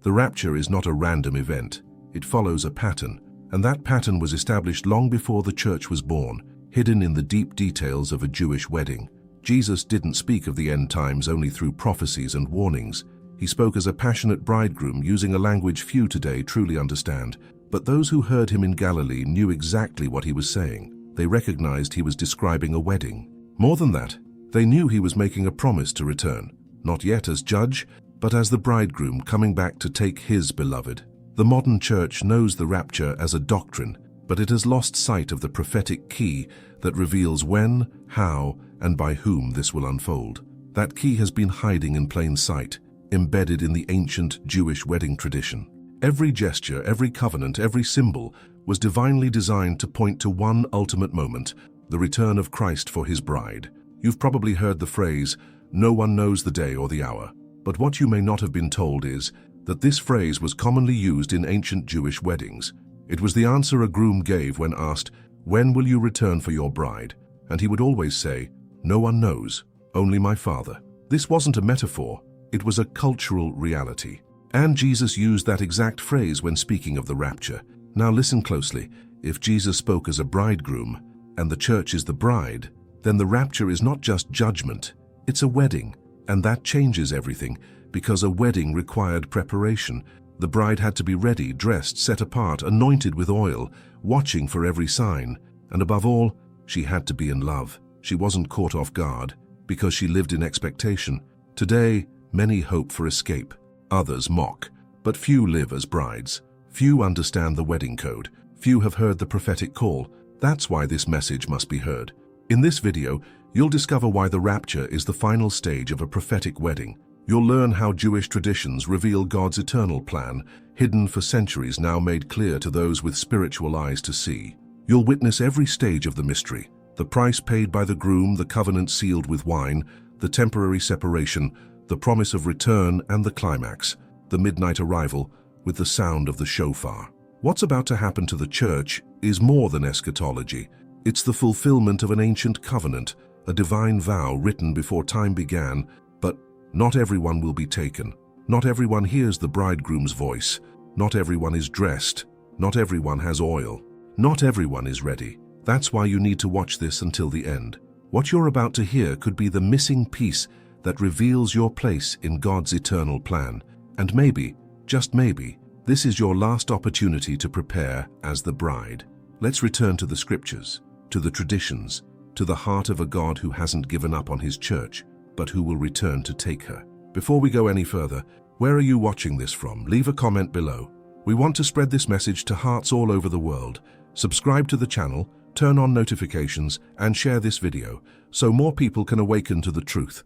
The rapture is not a random event. It follows a pattern, and that pattern was established long before the church was born, hidden in the deep details of a Jewish wedding. Jesus didn't speak of the end times only through prophecies and warnings. He spoke as a passionate bridegroom, using a language few today truly understand. But those who heard him in Galilee knew exactly what he was saying. They recognized he was describing a wedding. More than that, they knew he was making a promise to return, not yet as judge, but as the bridegroom coming back to take his beloved. The modern church knows the rapture as a doctrine, but it has lost sight of the prophetic key that reveals when, how, and by whom this will unfold. That key has been hiding in plain sight, embedded in the ancient Jewish wedding tradition. Every gesture, every covenant, every symbol was divinely designed to point to one ultimate moment, the return of Christ for his bride. You've probably heard the phrase, "No one knows the day or the hour." But what you may not have been told is that this phrase was commonly used in ancient Jewish weddings. It was the answer a groom gave when asked, "When will you return for your bride?" And he would always say, "No one knows, only my Father." This wasn't a metaphor, it was a cultural reality. And Jesus used that exact phrase when speaking of the rapture. Now listen closely. If Jesus spoke as a bridegroom, and the church is the bride, then the rapture is not just judgment, it's a wedding. And that changes everything, because a wedding required preparation. The bride had to be ready, dressed, set apart, anointed with oil, watching for every sign. And above all, she had to be in love. She wasn't caught off guard, because she lived in expectation. Today, many hope for escape. Others mock, but few live as brides. Few understand the wedding code. Few have heard the prophetic call. That's why this message must be heard. In this video, you'll discover why the rapture is the final stage of a prophetic wedding. You'll learn how Jewish traditions reveal God's eternal plan, hidden for centuries now made clear to those with spiritual eyes to see. You'll witness every stage of the mystery, the price paid by the groom, the covenant sealed with wine, the temporary separation, the promise of return, and the climax, the midnight arrival with the sound of the shofar. What's about to happen to the church is more than eschatology. It's the fulfillment of an ancient covenant, a divine vow written before time began. But not everyone will be taken. Not everyone hears the bridegroom's voice. Not everyone is dressed. Not everyone has oil. Not everyone is ready. That's why you need to watch this until the end. What you're about to hear could be the missing piece that reveals your place in God's eternal plan. And maybe, just maybe, this is your last opportunity to prepare as the bride. Let's return to the scriptures, to the traditions, to the heart of a God who hasn't given up on his church, but who will return to take her. Before we go any further, where are you watching this from? Leave a comment below. We want to spread this message to hearts all over the world. Subscribe to the channel, turn on notifications, and share this video so more people can awaken to the truth.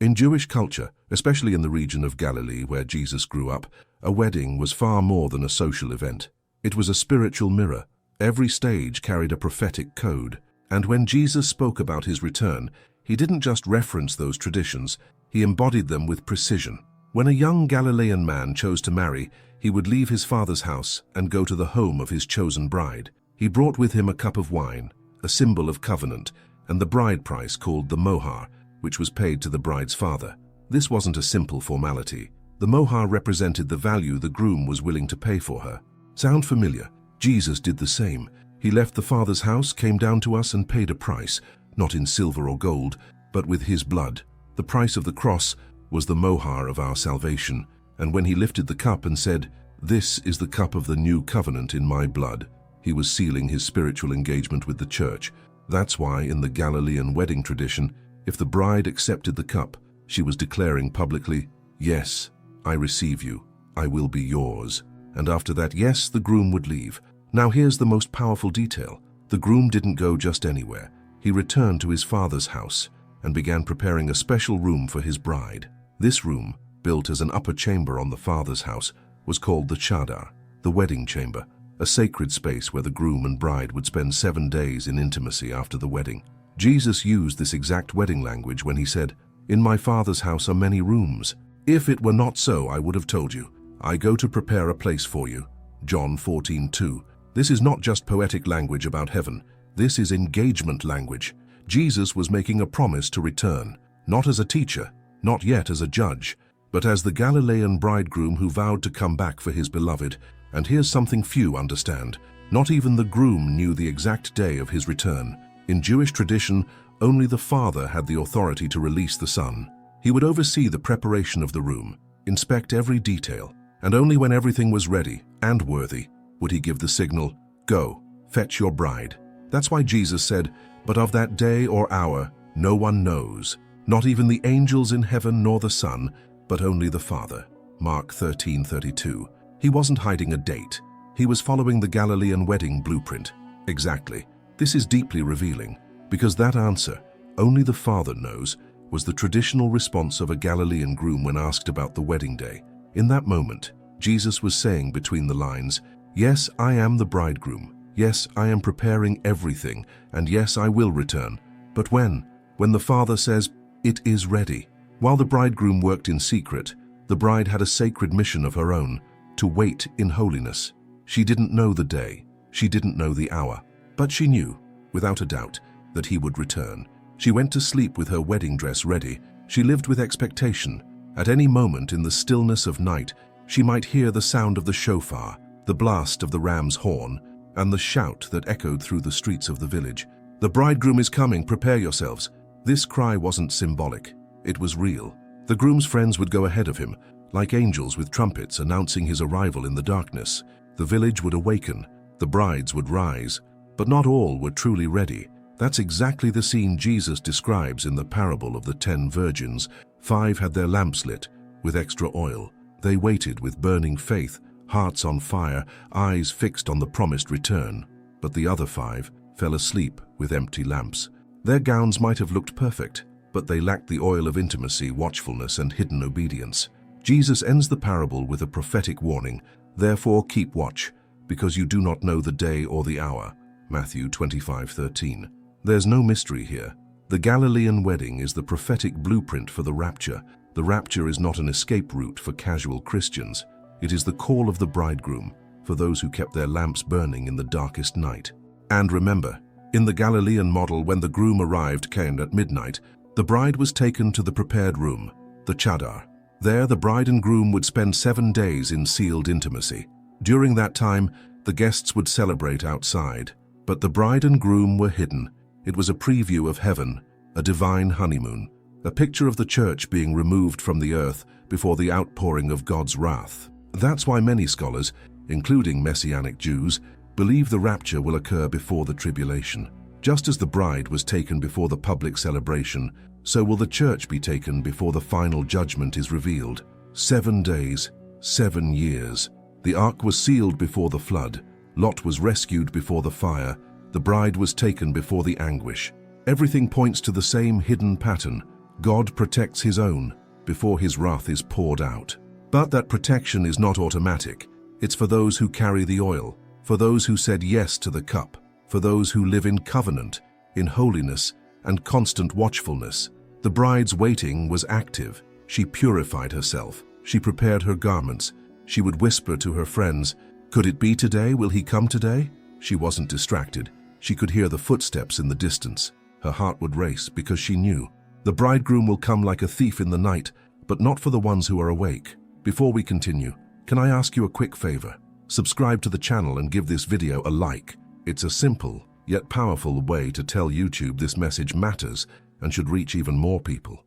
In Jewish culture, especially in the region of Galilee where Jesus grew up, a wedding was far more than a social event. It was a spiritual mirror. Every stage carried a prophetic code. And when Jesus spoke about his return, he didn't just reference those traditions, he embodied them with precision. When a young Galilean man chose to marry, he would leave his father's house and go to the home of his chosen bride. He brought with him a cup of wine, a symbol of covenant, and the bride price called the mohar, which was paid to the bride's father. This wasn't a simple formality. The mohar represented the value the groom was willing to pay for her. Sound familiar? Jesus did the same. He left the Father's house, came down to us and paid a price, not in silver or gold, but with his blood. The price of the cross was the mohar of our salvation. And when he lifted the cup and said, "This is the cup of the new covenant in my blood," he was sealing his spiritual engagement with the church. That's why in the Galilean wedding tradition, if the bride accepted the cup, she was declaring publicly, "Yes, I receive you. I will be yours." And after that yes, the groom would leave. Now here's the most powerful detail. The groom didn't go just anywhere. He returned to his father's house and began preparing a special room for his bride. This room, built as an upper chamber on the father's house, was called the chadar, the wedding chamber, a sacred space where the groom and bride would spend 7 days in intimacy after the wedding. Jesus used this exact wedding language when he said, "In my Father's house are many rooms. If it were not so, I would have told you. I go to prepare a place for you." John 14:2. This is not just poetic language about heaven. This is engagement language. Jesus was making a promise to return, not as a teacher, not yet as a judge, but as the Galilean bridegroom who vowed to come back for his beloved. And here's something few understand. Not even the groom knew the exact day of his return. In Jewish tradition, only the father had the authority to release the son. He would oversee the preparation of the room, inspect every detail, and only when everything was ready and worthy would he give the signal, "Go, fetch your bride." That's why Jesus said, "But of that day or hour no one knows, not even the angels in heaven nor the Son, but only the Father." Mark 13:32. He wasn't hiding a date. He was following the Galilean wedding blueprint. Exactly. This is deeply revealing, because that answer, "Only the Father knows," was the traditional response of a Galilean groom when asked about the wedding day. In that moment, Jesus was saying between the lines, "Yes, I am the bridegroom. Yes, I am preparing everything, and yes, I will return. But when? When the Father says, 'It is ready.'" While the bridegroom worked in secret, the bride had a sacred mission of her own, to wait in holiness. She didn't know the day, she didn't know the hour, but she knew, without a doubt, that he would return. She went to sleep with her wedding dress ready. She lived with expectation. At any moment in the stillness of night, she might hear the sound of the shofar, the blast of the ram's horn, and the shout that echoed through the streets of the village. "The bridegroom is coming, prepare yourselves." This cry wasn't symbolic, it was real. The groom's friends would go ahead of him, like angels with trumpets announcing his arrival in the darkness. The village would awaken, the brides would rise, but not all were truly ready. That's exactly the scene Jesus describes in the parable of the 10 virgins. 5 had their lamps lit, with extra oil. They waited with burning faith, hearts on fire, eyes fixed on the promised return. But the other 5 fell asleep with empty lamps. Their gowns might have looked perfect, but they lacked the oil of intimacy, watchfulness, and hidden obedience. Jesus ends the parable with a prophetic warning, "Therefore keep watch, because you do not know the day or the hour." Matthew 25:13. There's no mystery here. The Galilean wedding is the prophetic blueprint for the rapture. The rapture is not an escape route for casual Christians. It is the call of the bridegroom for those who kept their lamps burning in the darkest night. And remember, in the Galilean model, when the groom arrived came at midnight, the bride was taken to the prepared room, the chadar. There, the bride and groom would spend 7 days in sealed intimacy. During that time, the guests would celebrate outside, but the bride and groom were hidden. It was a preview of heaven, a divine honeymoon, a picture of the church being removed from the earth before the outpouring of God's wrath. That's why many scholars, including Messianic Jews, believe the rapture will occur before the tribulation. Just as the bride was taken before the public celebration, so will the church be taken before the final judgment is revealed. 7 days, 7 years. The ark was sealed before the flood. Lot was rescued before the fire. The bride was taken before the anguish. Everything points to the same hidden pattern. God protects his own before his wrath is poured out. But that protection is not automatic. It's for those who carry the oil, for those who said yes to the cup, for those who live in covenant, in holiness, and constant watchfulness. The bride's waiting was active. She purified herself. She prepared her garments. She would whisper to her friends, "Could it be today? Will he come today?" She wasn't distracted. She could hear the footsteps in the distance. Her heart would race because she knew the bridegroom will come like a thief in the night, but not for the ones who are awake. Before we continue, can I ask you a quick favor? Subscribe to the channel and give this video a like. It's a simple, yet powerful way to tell YouTube this message matters and should reach even more people.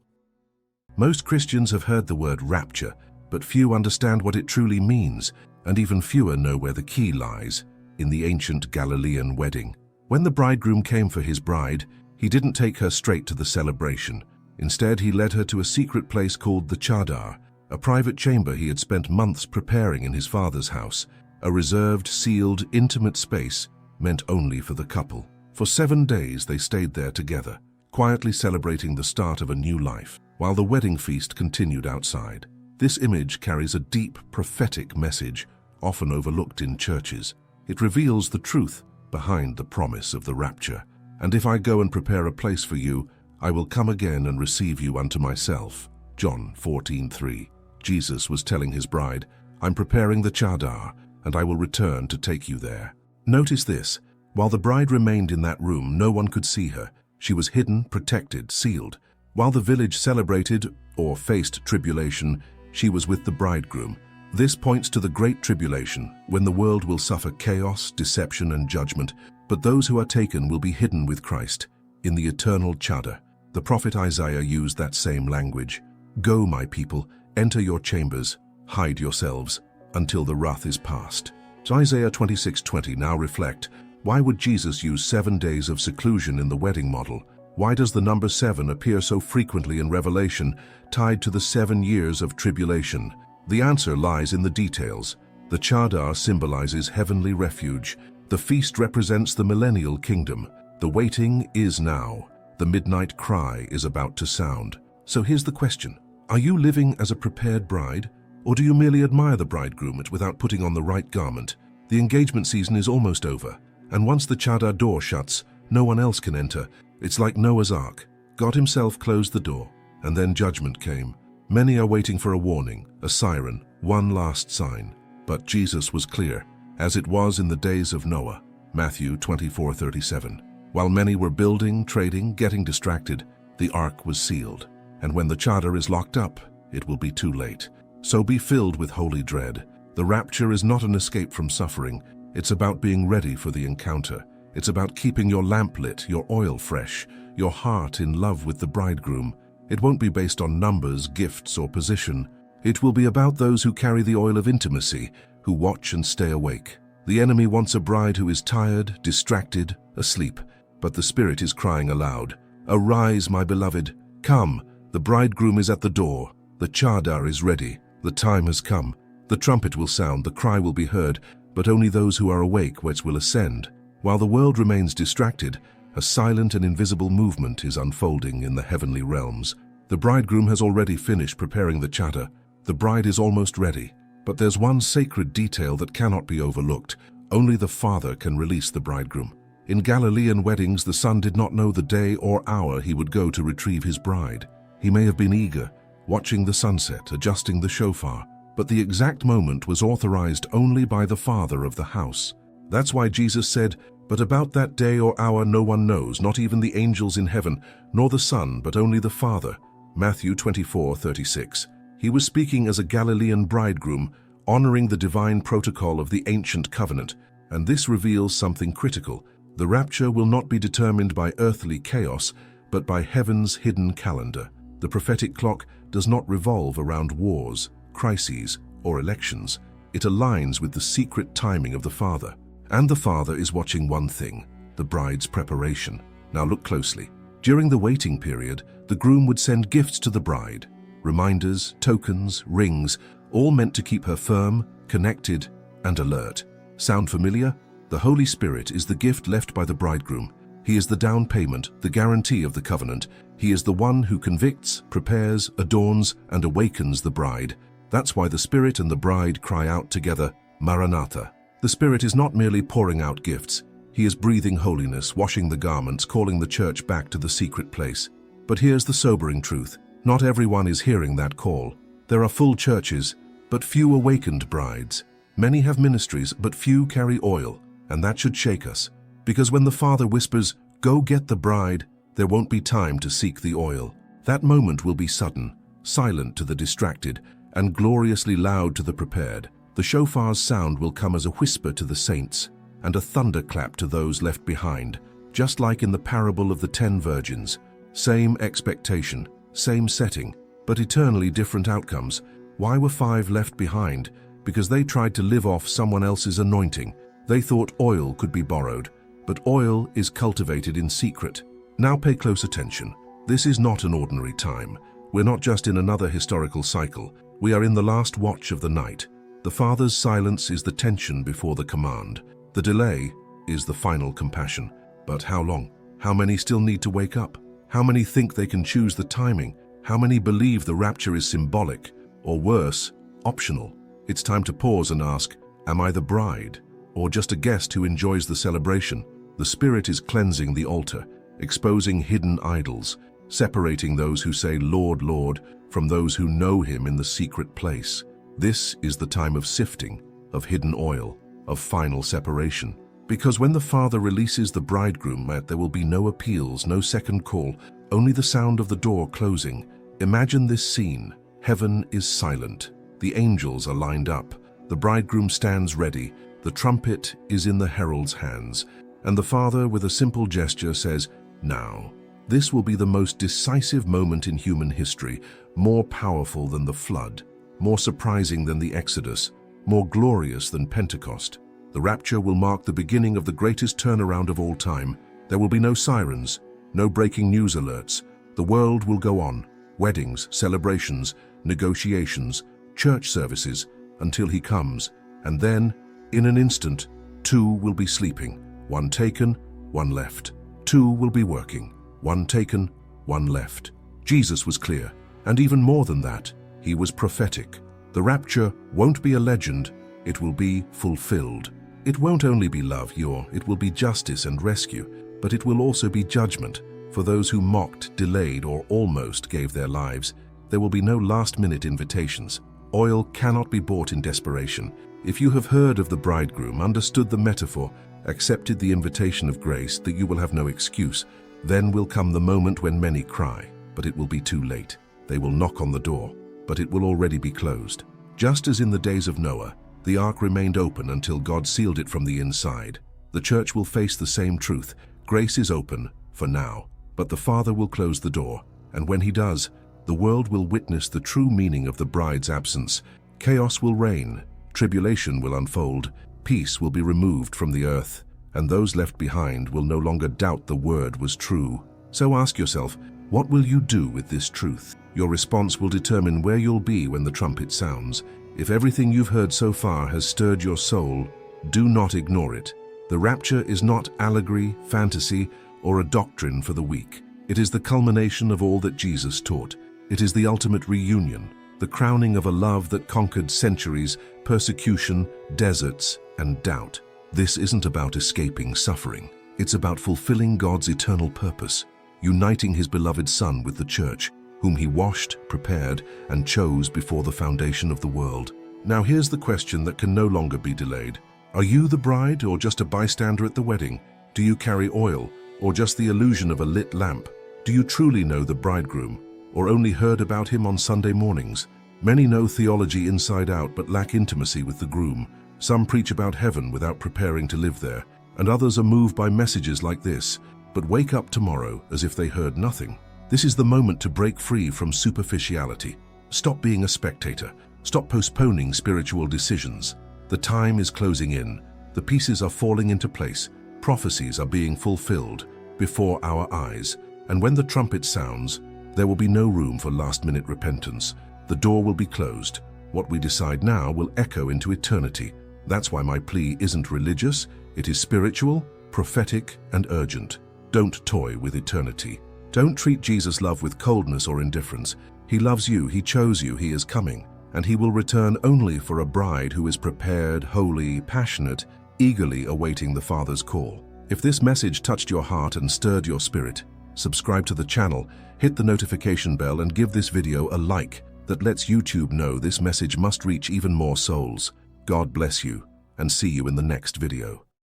Most Christians have heard the word rapture, but few understand what it truly means, and even fewer know where the key lies in the ancient Galilean wedding. When the bridegroom came for his bride, he didn't take her straight to the celebration. Instead, he led her to a secret place called the chadar, a private chamber he had spent months preparing in his father's house, a reserved, sealed, intimate space meant only for the couple. For 7 days they stayed there together, quietly celebrating the start of a new life, while the wedding feast continued outside. This image carries a deep, prophetic message, often overlooked in churches. It reveals the truth behind the promise of the rapture. "And if I go and prepare a place for you, I will come again and receive you unto myself." John 14:3. Jesus was telling his bride, "I'm preparing the chadar, and I will return to take you there." Notice this. While the bride remained in that room, no one could see her. She was hidden, protected, sealed. While the village celebrated or faced tribulation, She was with the bridegroom. This points to the Great Tribulation, when the world will suffer chaos, deception, and judgment, but those who are taken will be hidden with Christ in the eternal chadar. The prophet Isaiah used that same language. Go, my people, enter your chambers, hide yourselves, until the wrath is past. So Isaiah 26:20 now reflect, why would Jesus use 7 days of seclusion in the wedding model? Why does the number 7 appear so frequently in Revelation, tied to the 7 years of tribulation? The answer lies in the details. The chadar symbolizes heavenly refuge. The feast represents the millennial kingdom. The waiting is now. The midnight cry is about to sound. So here's the question. Are you living as a prepared bride? Or do you merely admire the bridegroom without putting on the right garment? The engagement season is almost over, and once the chadar door shuts, no one else can enter. It's like Noah's Ark. God himself closed the door, and then judgment came. Many are waiting for a warning, a siren, one last sign. But Jesus was clear, as it was in the days of Noah. Matthew 24:37. While many were building, trading, getting distracted, the ark was sealed. And when the chadar is locked up, it will be too late. So be filled with holy dread. The rapture is not an escape from suffering. It's about being ready for the encounter. It's about keeping your lamp lit, your oil fresh, your heart in love with the bridegroom. It won't be based on numbers, gifts, or position. It will be about those who carry the oil of intimacy, who watch and stay awake. The enemy wants a bride who is tired, distracted, asleep. But the Spirit is crying aloud, "Arise, my beloved, come, the bridegroom is at the door, the chadar is ready, the time has come." The trumpet will sound, the cry will be heard, but only those who are awake will ascend. While the world remains distracted, a silent and invisible movement is unfolding in the heavenly realms. The bridegroom has already finished preparing the chadar. The bride is almost ready. But there's one sacred detail that cannot be overlooked. Only the Father can release the bridegroom. In Galilean weddings, the son did not know the day or hour he would go to retrieve his bride. He may have been eager, watching the sunset, adjusting the shofar, but the exact moment was authorized only by the father of the house. That's why Jesus said, "But about that day or hour no one knows, not even the angels in heaven, nor the Son, but only the Father." Matthew 24:36. He was speaking as a Galilean bridegroom, honoring the divine protocol of the ancient covenant, and this reveals something critical. The rapture will not be determined by earthly chaos, but by heaven's hidden calendar. The prophetic clock does not revolve around wars, crises, or elections. It aligns with the secret timing of the Father. And the Father is watching one thing, the bride's preparation. Now look closely. During the waiting period, the groom would send gifts to the bride. Reminders, tokens, rings, all meant to keep her firm, connected, and alert. Sound familiar? The Holy Spirit is the gift left by the bridegroom. He is the down payment, the guarantee of the covenant. He is the one who convicts, prepares, adorns, and awakens the bride. That's why the Spirit and the bride cry out together, Maranatha. The Spirit is not merely pouring out gifts. He is breathing holiness, washing the garments, calling the church back to the secret place. But here's the sobering truth. Not everyone is hearing that call. There are full churches, but few awakened brides. Many have ministries, but few carry oil. And that should shake us. Because when the Father whispers, "Go get the bride," there won't be time to seek the oil. That moment will be sudden, silent to the distracted, and gloriously loud to the prepared. The shofar's sound will come as a whisper to the saints, and a thunderclap to those left behind, just like in the parable of the 10 virgins. Same expectation, same setting, but eternally different outcomes. Why were 5 left behind? Because they tried to live off someone else's anointing. They thought oil could be borrowed, but oil is cultivated in secret. Now pay close attention. This is not an ordinary time. We're not just in another historical cycle. We are in the last watch of the night. The Father's silence is the tension before the command. The delay is the final compassion. But how long? How many still need to wake up? How many think they can choose the timing? How many believe the rapture is symbolic, or worse, optional? It's time to pause and ask, am I the bride, or just a guest who enjoys the celebration? The Spirit is cleansing the altar, exposing hidden idols, separating those who say, "Lord, Lord," from those who know Him in the secret place. This is the time of sifting, of hidden oil, of final separation. Because when the Father releases the bridegroom, there will be no appeals, no second call, only the sound of the door closing. Imagine this scene. Heaven is silent. The angels are lined up. The bridegroom stands ready. The trumpet is in the herald's hands. And the Father, with a simple gesture, says, "Now." This will be the most decisive moment in human history, more powerful than the flood, more surprising than the Exodus, more glorious than Pentecost. The rapture will mark the beginning of the greatest turnaround of all time. There will be no sirens, no breaking news alerts. The world will go on. Weddings, celebrations, negotiations, church services, until he comes. And then, in an instant, two will be sleeping. One taken, one left. Two will be working. One taken, one left. Jesus was clear, and even more than that, he was prophetic. The rapture won't be a legend, it will be fulfilled. It won't only be love, it will be justice and rescue, but it will also be judgment for those who mocked, delayed, or almost gave their lives. There will be no last-minute invitations. Oil cannot be bought in desperation. If you have heard of the bridegroom, understood the metaphor, accepted the invitation of grace, that you will have no excuse, then will come the moment when many cry, but it will be too late. They will knock on the door, but it will already be closed. Just as in the days of Noah, the ark remained open until God sealed it from the inside. The church will face the same truth. Grace is open, for now, but the Father will close the door, and when he does, the world will witness the true meaning of the bride's absence. Chaos will reign, tribulation will unfold, peace will be removed from the earth, and those left behind will no longer doubt the word was true. So ask yourself, what will you do with this truth? Your response will determine where you'll be when the trumpet sounds. If everything you've heard so far has stirred your soul, do not ignore it. The rapture is not allegory, fantasy, or a doctrine for the weak. It is the culmination of all that Jesus taught. It is the ultimate reunion, the crowning of a love that conquered centuries, persecution, deserts, and doubt. This isn't about escaping suffering. It's about fulfilling God's eternal purpose, uniting his beloved Son with the church, whom he washed, prepared, and chose before the foundation of the world. Now here's the question that can no longer be delayed. Are you the bride or just a bystander at the wedding? Do you carry oil or just the illusion of a lit lamp? Do you truly know the bridegroom or only heard about him on Sunday mornings? Many know theology inside out but lack intimacy with the groom. Some preach about heaven without preparing to live there, and others are moved by messages like this, but wake up tomorrow as if they heard nothing. This is the moment to break free from superficiality. Stop being a spectator. Stop postponing spiritual decisions. The time is closing in. The pieces are falling into place. Prophecies are being fulfilled before our eyes. And when the trumpet sounds, there will be no room for last-minute repentance. The door will be closed. What we decide now will echo into eternity. That's why my plea isn't religious, it is spiritual, prophetic, and urgent. Don't toy with eternity. Don't treat Jesus' love with coldness or indifference. He loves you, he chose you, he is coming, and he will return only for a bride who is prepared, holy, passionate, eagerly awaiting the Father's call. If this message touched your heart and stirred your spirit, subscribe to the channel, hit the notification bell, and give this video a like that lets YouTube know this message must reach even more souls. God bless you, and see you in the next video.